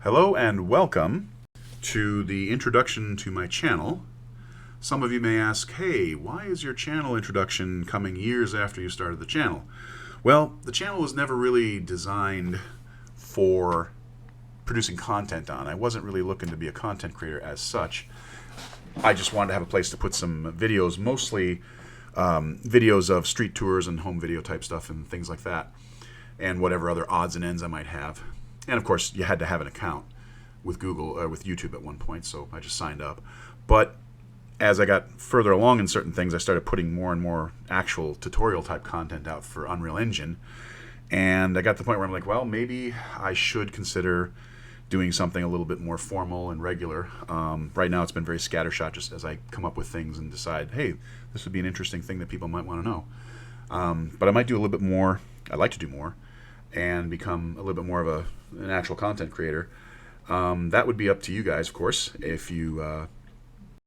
Hello and welcome to the introduction to my channel. Some of you may ask, hey, why is your channel introduction coming years after you started the channel? Well, the channel was never really designed for producing content on. I wasn't really looking to be a content creator as such. I just wanted to have a place to put some videos, mostly videos of street tours and home video type stuff and things like that, and whatever other odds and ends I might have. And of course, you had to have an account with Google or with YouTube at one point, so I just signed up. But as I got further along in certain things, I started putting more and more actual tutorial type content out for Unreal Engine. And I got to the point where I'm like, well, maybe I should consider doing something a little bit more formal and regular. Right now it's been very scattershot just as I come up with things and decide, hey, this would be an interesting thing that people might want to know. But I might do a little bit more. I'd like to do more and become a little bit more of an actual content creator. That would be up to you guys, of course. If you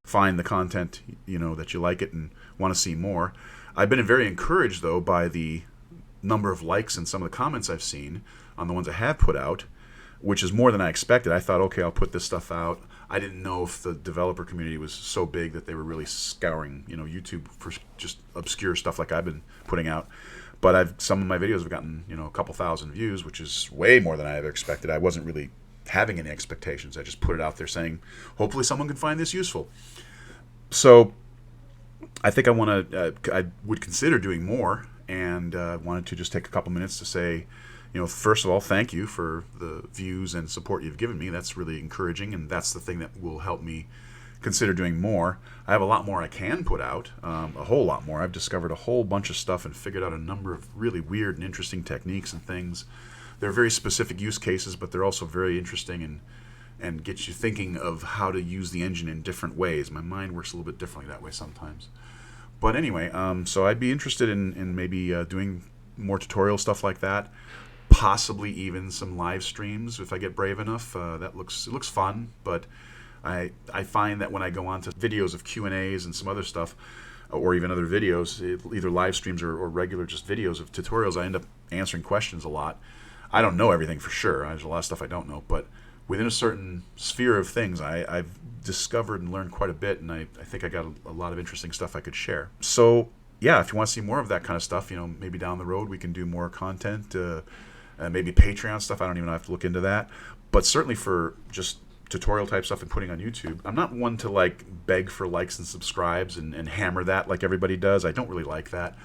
find the content, that you like it and want to see more. I've been very encouraged, though, by the number of likes and some of the comments I've seen on the ones I have put out, which is more than I expected. I thought, okay, I'll put this stuff out. I didn't know if the developer community was so big that they were really scouring, YouTube for just obscure stuff like I've been putting out. But some of my videos have gotten, a couple thousand views, which is way more than I ever expected. I wasn't really having any expectations. I just put it out there saying, hopefully someone can find this useful. So I think I would consider doing more, and wanted to just take a couple minutes to say, first of all, thank you for the views and support you've given me. That's really encouraging, and that's the thing that will help me consider doing more. I have a lot more I can put out, a whole lot more. I've discovered a whole bunch of stuff and figured out a number of really weird and interesting techniques and things. They're very specific use cases, but they're also very interesting and get you thinking of how to use the engine in different ways. My mind works a little bit differently that way sometimes. But anyway, so I'd be interested in maybe doing more tutorial stuff like that, possibly even some live streams if I get brave enough. It looks fun, but I find that when I go on to videos of Q&As and some other stuff, or even other videos, either live streams or regular just videos of tutorials, I end up answering questions a lot. I don't know everything for sure. There's a lot of stuff I don't know, but within a certain sphere of things, I've discovered and learned quite a bit, and I think I got a lot of interesting stuff I could share. So yeah, if you want to see more of that kind of stuff, maybe down the road we can do more content, maybe Patreon stuff. I don't even have to look into that, but certainly for just tutorial type stuff and putting on YouTube. I'm not one to beg for likes and subscribes and hammer that like everybody does. I don't really like that.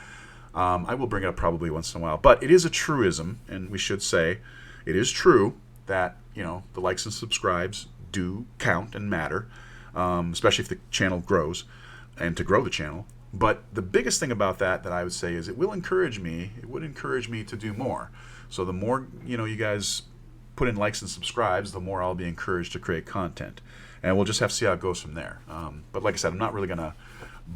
I will bring it up probably once in a while, but it is a truism, and we should say it is true that the likes and subscribes do count and matter, especially if the channel grows, and to grow the channel. But the biggest thing about that I would say is it would encourage me to do more. So the more you guys put in likes and subscribes, the more I'll be encouraged to create content, and we'll just have to see how it goes from there. But like I said, I'm not really gonna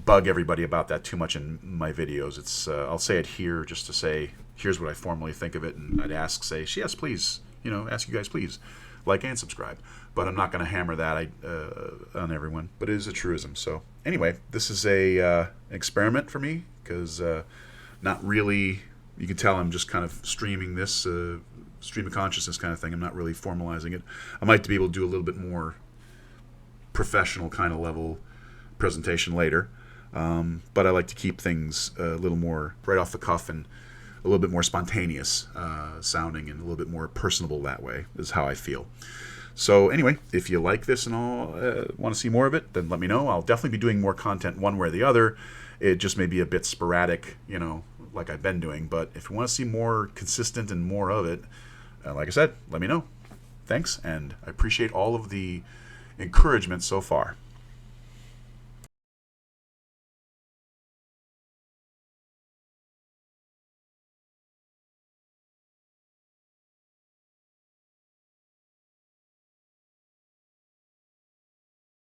bug everybody about that too much in my videos. I'll say it here just to say here's what I formally think of it, and I'd say yes, please, ask you guys please like and subscribe. But I'm not going to hammer that on everyone. But it is a truism. So anyway, this is a experiment for me, because not really. You can tell I'm just kind of streaming this stream of consciousness kind of thing. I'm not really formalizing it. I might be able to do a little bit more professional kind of level presentation later, but I like to keep things a little more right off the cuff and a little bit more spontaneous sounding, and a little bit more personable that way is how I feel. So anyway, if you like this and all want to see more of it, then let me know. I'll definitely be doing more content one way or the other. It just may be a bit sporadic, like I've been doing. But if you want to see more consistent and more of it, like I said, let me know. Thanks, and I appreciate all of the encouragement so far.